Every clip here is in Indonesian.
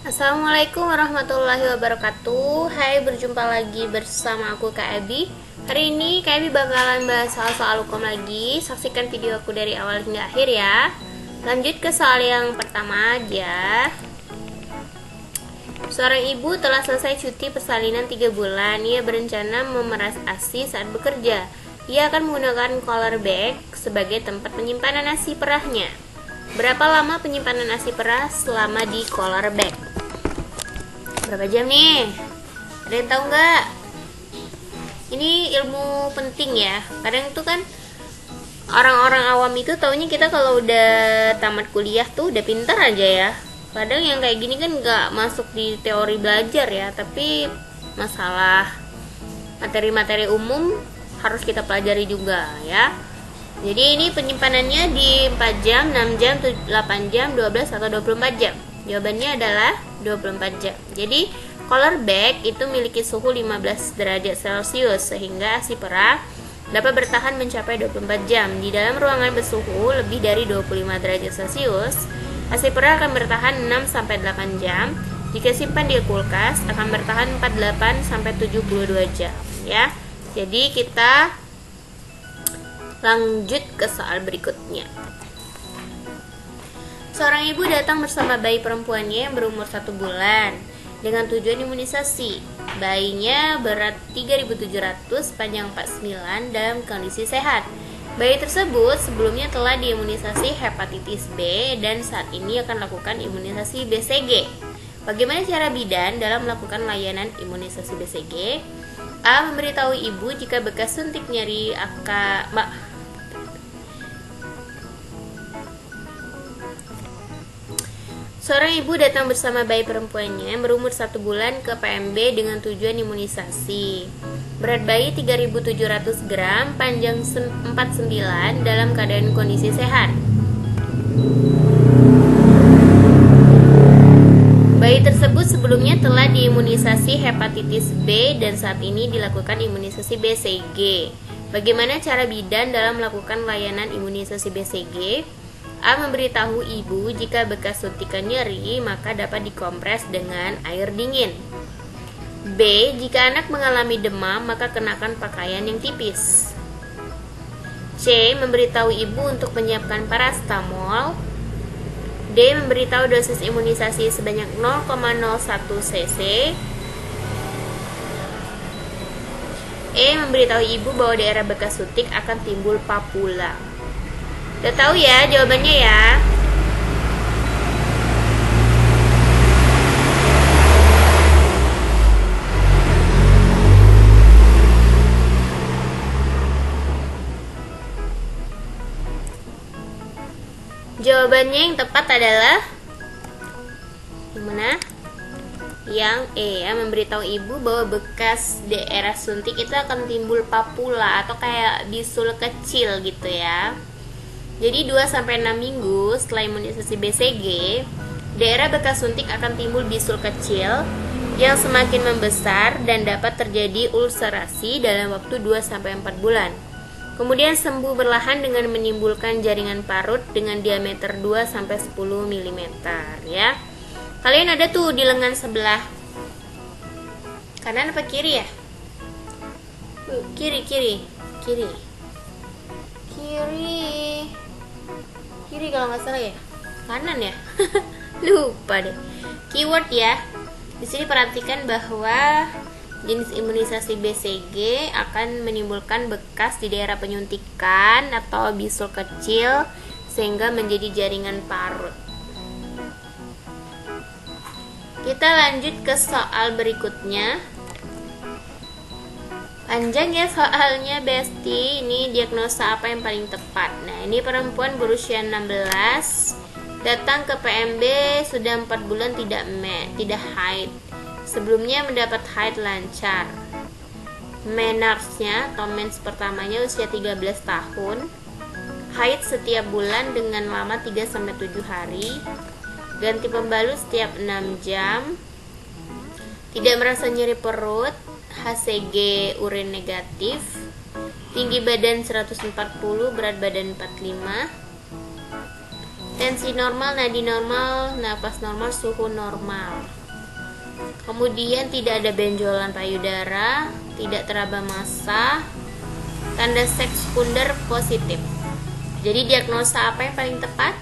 Assalamualaikum warahmatullahi wabarakatuh. Hai, berjumpa lagi bersama aku Kak Ebi. Hari ini Kak Ebi bakalan bahas soal-soal hukum lagi. Saksikan video aku dari awal hingga akhir ya. Lanjut ke soal yang pertama aja. Seorang ibu telah selesai cuti persalinan 3 bulan. Ia berencana memeras ASI saat bekerja. Ia akan menggunakan collar bag sebagai tempat penyimpanan ASI perahnya. Berapa lama penyimpanan ASI perah selama di collar bag? Berapa jam nih? Ada yang tahu nggak? Ini ilmu penting ya. Kadang itu kan orang-orang awam itu taunya kita kalau udah tamat kuliah tuh udah pintar aja ya. Kadang yang kayak gini kan nggak masuk di teori belajar ya, tapi masalah materi-materi umum harus kita pelajari juga ya. Jadi ini penyimpanannya di 4 jam, 6 jam, 8 jam, 12 atau 24 jam. Jawabannya adalah 24 jam. Jadi collar bag itu memiliki suhu 15 derajat Celcius sehingga ASI perah dapat bertahan mencapai 24 jam. Di dalam ruangan bersuhu lebih dari 25 derajat Celcius, ASI perah akan bertahan 6 sampai 8 jam. Jika simpan di kulkas akan bertahan 48 sampai 72 jam ya. Jadi kita lanjut ke soal berikutnya. Seorang ibu datang bersama bayi perempuannya yang berumur 1 bulan dengan tujuan imunisasi. Bayinya berat 3.700, panjang 49, dalam kondisi sehat. Bayi tersebut sebelumnya telah diimunisasi hepatitis B dan saat ini akan lakukan imunisasi BCG. Bagaimana cara bidan dalam melakukan layanan imunisasi BCG? A. Memberitahu ibu jika bekas suntik nyeri Seorang ibu datang bersama bayi perempuannya yang berumur 1 bulan ke PMB dengan tujuan imunisasi. Berat bayi 3.700 gram, panjang 49, dalam keadaan kondisi sehat. Bayi tersebut sebelumnya telah diimunisasi hepatitis B dan saat ini dilakukan imunisasi BCG. Bagaimana cara bidan dalam melakukan layanan imunisasi BCG? A. Memberitahu ibu jika bekas suntikan nyeri maka dapat dikompres dengan air dingin. B. Jika anak mengalami demam maka kenakan pakaian yang tipis. C. Memberitahu ibu untuk menyiapkan parastamol. D. Memberitahu dosis imunisasi sebanyak 0,01 cc. E. Memberitahu ibu bahwa daerah bekas suntik akan timbul papula. Udah tahu ya jawabannya ya? Jawabannya yang tepat adalah yang mana? Yang E ya, memberitahu ibu bahwa bekas daerah suntik itu akan timbul papula atau kayak bisul kecil gitu ya. Jadi 2-6 minggu setelah imunisasi BCG, daerah bekas suntik akan timbul bisul kecil yang semakin membesar dan dapat terjadi ulserasi dalam waktu 2-4 bulan. Kemudian sembuh perlahan dengan menimbulkan jaringan parut dengan diameter 2-10 mm ya. Kalian ada tuh di lengan sebelah kanan apa kiri ya? Kiri kalau nggak salah ya, kanan ya. Lupa deh keyword ya. Di sini perhatikan bahwa jenis imunisasi BCG akan menimbulkan bekas di daerah penyuntikan atau bisul kecil sehingga menjadi jaringan parut. Kita lanjut ke soal berikutnya. Panjang ya soalnya Besti. Ini diagnosa apa yang paling tepat? Nah, ini perempuan berusia 16 datang ke PMB sudah 4 bulan tidak haid. Sebelumnya mendapat haid lancar. Menarche-nya atau mens pertamanya usia 13 tahun. Haid setiap bulan dengan lama 3-7 hari. Ganti pembalut setiap 6 jam. Tidak merasa nyeri perut. HCG urin negatif. Tinggi badan 140, berat badan 45. tensi normal, nadi normal, napas normal, suhu normal. Kemudian tidak ada benjolan payudara, tidak teraba massa, tanda seks sekunder positif. Jadi diagnosa apa yang paling tepat?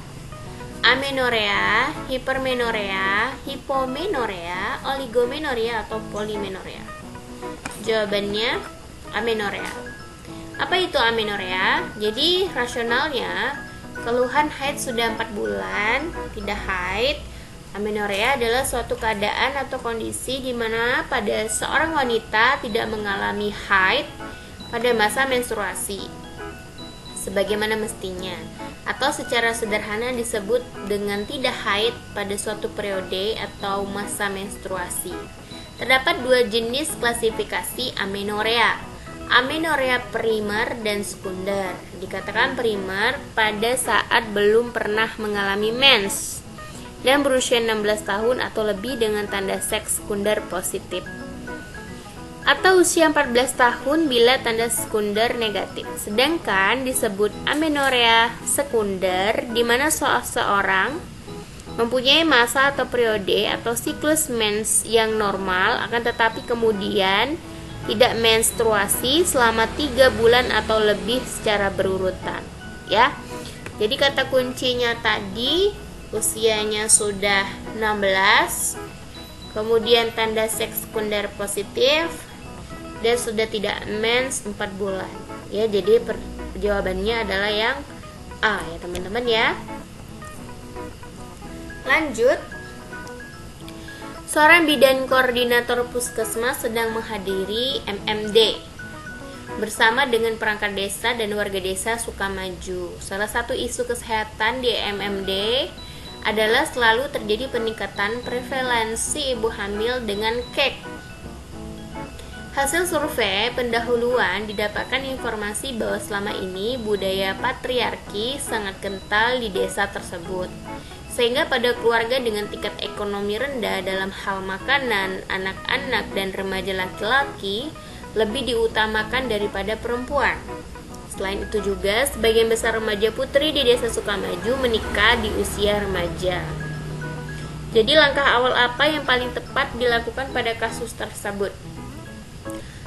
Amenorea, hipermenorea, hipomenorea, oligomenorea, atau polimenorea? Jawabannya amenorea. Apa itu amenorea? Jadi rasionalnya, keluhan haid sudah 4 bulan, tidak haid. Amenorea adalah suatu keadaan atau kondisi di mana pada seorang wanita tidak mengalami haid pada masa menstruasi sebagaimana mestinya, atau secara sederhana disebut dengan tidak haid pada suatu periode atau masa menstruasi. Terdapat 2 jenis klasifikasi amenorea. Amenorea primer dan sekunder. Dikatakan primer pada saat belum pernah mengalami mens dan berusia 16 tahun atau lebih dengan tanda seks sekunder positif, atau usia 14 tahun bila tanda sekunder negatif. Sedangkan disebut amenorea sekunder di mana seseorang mempunyai masa atau periode atau siklus mens yang normal, akan tetapi kemudian tidak menstruasi selama 3 bulan atau lebih secara berurutan, ya. Jadi kata kuncinya tadi, usianya sudah 16, kemudian tanda seks sekunder positif, dan sudah tidak mens 4 bulan. Ya, jadi jawabannya adalah yang A ya, teman-teman ya. Lanjut. Seorang bidan koordinator puskesmas sedang menghadiri MMD bersama dengan perangkat desa dan warga desa Sukamaju. Salah satu isu kesehatan di MMD adalah selalu terjadi peningkatan prevalensi ibu hamil dengan kek. Hasil survei pendahuluan didapatkan informasi bahwa selama ini budaya patriarki sangat kental di desa tersebut, sehingga pada keluarga dengan tingkat ekonomi rendah dalam hal makanan, anak-anak dan remaja laki-laki lebih diutamakan daripada perempuan. Selain itu juga, sebagian besar remaja putri di desa Sukamaju menikah di usia remaja. Jadi langkah awal apa yang paling tepat dilakukan pada kasus tersebut?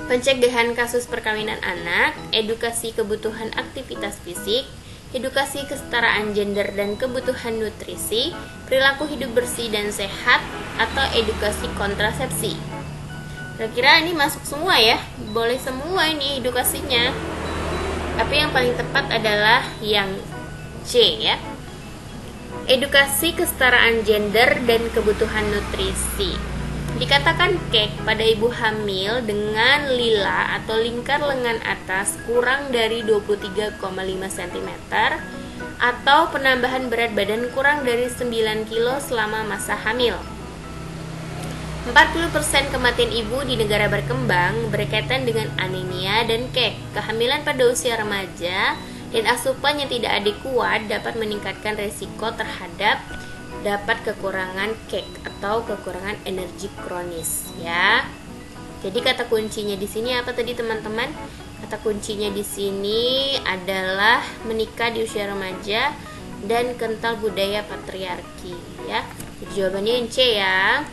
Pencegahan kasus perkawinan anak, edukasi kebutuhan aktivitas fisik, edukasi kesetaraan gender dan kebutuhan nutrisi, perilaku hidup bersih dan sehat, atau edukasi kontrasepsi. Kira-kira ini masuk semua ya? Boleh semua ini edukasinya. Tapi yang paling tepat adalah yang C ya. Edukasi kesetaraan gender dan kebutuhan nutrisi. Dikatakan kek pada ibu hamil dengan lila atau lingkar lengan atas kurang dari 23,5 cm atau penambahan berat badan kurang dari 9 kg selama masa hamil. 40% kematian ibu di negara berkembang berkaitan dengan anemia dan kek. Kehamilan pada usia remaja dan asupan yang tidak adekuat dapat meningkatkan resiko terhadap dapat kekurangan kek atau kekurangan energi kronis ya. Jadi kata kuncinya di sini apa tadi teman-teman? Kata kuncinya di sini adalah menikah di usia remaja dan kental budaya patriarki ya. Jadi jawabannya yang C ya.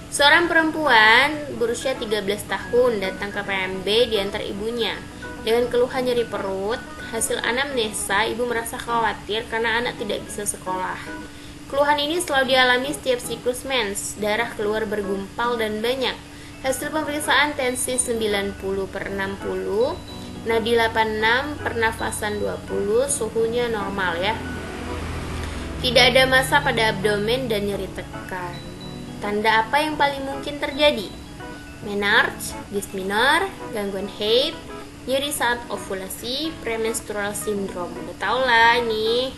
Seorang perempuan berusia 13 tahun datang ke PMB diantar ibunya dengan keluhan nyeri perut. Hasil anamnesa, ibu merasa khawatir karena anak tidak bisa sekolah. Keluhan ini selalu dialami setiap siklus mens, darah keluar bergumpal dan banyak. Hasil pemeriksaan tensi 90/60, nadi 86, pernafasan 20, suhunya normal ya. Tidak ada massa pada abdomen dan nyeri tekan. Tanda apa yang paling mungkin terjadi? Menarche, dysmenorrhea, gangguan haid, nyeri saat ovulasi, premenstrual syndrome. Udah tau lah nih,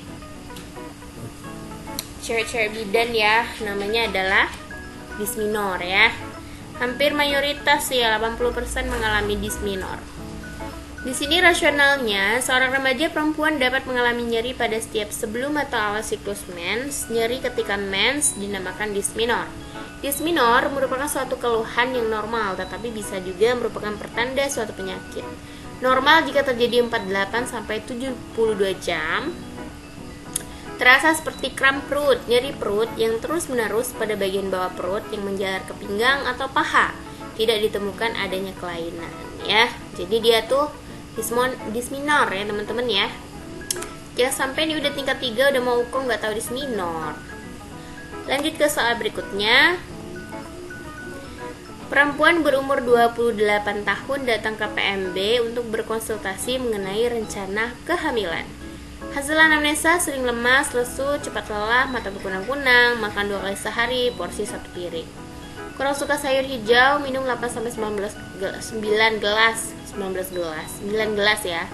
cewek-cewek bidan ya, namanya adalah dysmenorrhea ya. Hampir mayoritas ya, 80% mengalami dysmenorrhea. Di sini rasionalnya, seorang remaja perempuan dapat mengalami nyeri pada setiap sebelum atau awal siklus mens. Nyeri ketika mens dinamakan dysmenorrhea. Dysmenorrhea merupakan suatu keluhan yang normal, tetapi bisa juga merupakan pertanda suatu penyakit. Normal jika terjadi 48 sampai 72 jam. Terasa seperti kram perut, nyeri perut yang terus-menerus pada bagian bawah perut yang menjalar ke pinggang atau paha. Tidak ditemukan adanya kelainan ya. Jadi dia tuh disminor ya teman-teman ya. Jangan sampai nih udah tingkat 3 udah mau UKOM nggak tahu disminor. Lanjut ke soal berikutnya. Perempuan berumur 28 tahun datang ke PMB untuk berkonsultasi mengenai rencana kehamilan. Hasil anamnesa sering lemas, lesu, cepat lelah, mata berkunang-kunang, makan 2 kali sehari, porsi 1 piring. Kurang suka sayur hijau, minum 8-9 gelas ya.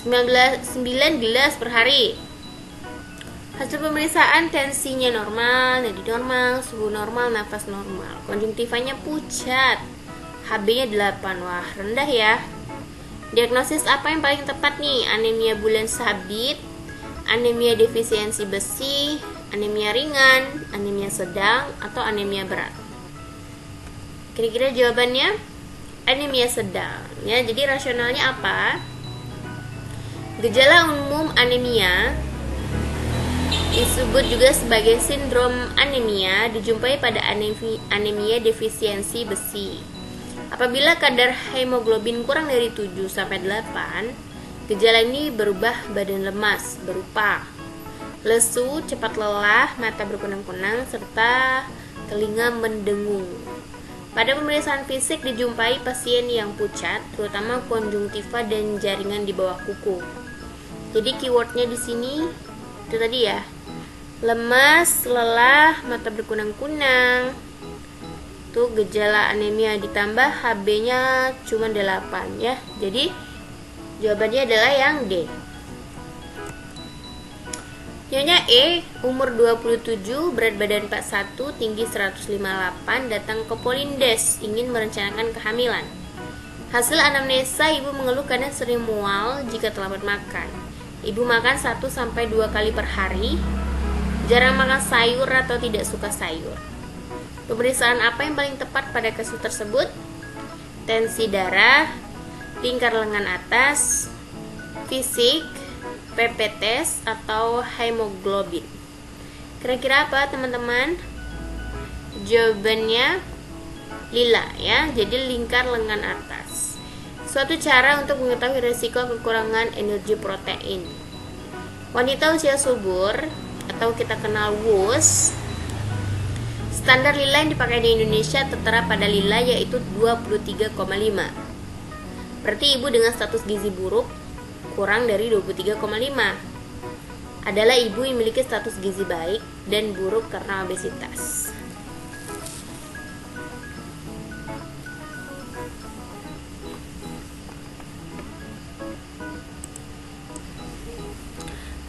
9 gelas per hari. Hasil pemeriksaan tensinya normal, nadi normal, suhu normal, nafas normal. Konjungtivanya pucat. HB-nya 8. Wah, rendah ya. Diagnosis apa yang paling tepat nih? Anemia bulan sabit, anemia defisiensi besi, anemia ringan, anemia sedang, atau anemia berat? Kira-kira jawabannya anemia sedang ya. Jadi rasionalnya apa? Gejala umum anemia disebut juga sebagai sindrom anemia, dijumpai pada anemia defisiensi besi. Apabila kadar hemoglobin kurang dari 7-8, gejala ini berubah badan lemas berupa lesu, cepat lelah, mata berkunang-kunang, serta telinga mendengung. Pada pemeriksaan fisik dijumpai pasien yang pucat, terutama konjungtiva dan jaringan di bawah kuku. Jadi keywordnya di sini itu tadi ya, lemas, lelah, mata berkunang-kunang. Tuh gejala anemia ditambah HB-nya cuma 8 ya. Jadi jawabannya adalah yang D. Nyonya E, umur 27, berat badan 41, tinggi 158, datang ke Polindes, ingin merencanakan kehamilan. Hasil anamnesa, ibu mengeluh karena sering mual jika terlambat makan. Ibu makan 1-2 kali per hari, jarang makan sayur atau tidak suka sayur. Pemeriksaan apa yang paling tepat pada kasus tersebut? Tensi darah, lingkar lengan atas, fisik, PP test, atau hemoglobin. Kira-kira apa teman-teman? Jawabannya lila ya, jadi lingkar lengan atas. Suatu cara untuk mengetahui risiko kekurangan energi protein. Wanita usia subur atau kita kenal WUS, standar lila yang dipakai di Indonesia tertera pada lila yaitu 23,5. Berarti ibu dengan status gizi buruk kurang dari 23,5 adalah ibu yang memiliki status gizi baik dan buruk karena obesitas.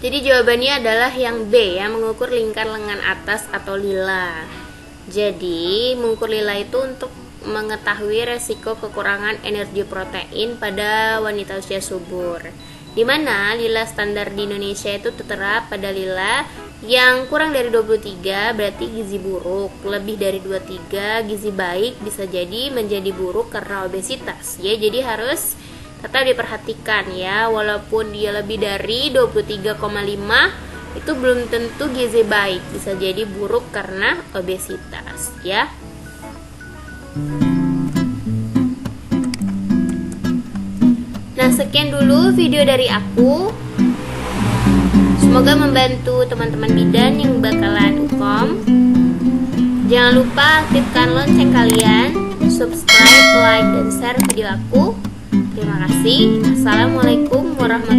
Jadi jawabannya adalah yang B ya, mengukur lingkar lengan atas atau lila. Jadi mengukur lila itu untuk mengetahui resiko kekurangan energi protein pada wanita usia subur. Di mana lila standar di Indonesia itu tertera pada lila yang kurang dari 23 berarti gizi buruk, lebih dari 23 gizi baik, bisa jadi menjadi buruk karena obesitas. Ya, jadi harus tetap diperhatikan ya, walaupun dia lebih dari 23,5 itu belum tentu gizi baik, bisa jadi buruk karena obesitas ya. Nah, sekian dulu video dari aku. Semoga membantu teman-teman bidan yang bakalan UKOM. Jangan lupa aktifkan lonceng kalian, subscribe, like, dan share video aku. Terima kasih. Assalamualaikum warahmatullahi wabarakatuh.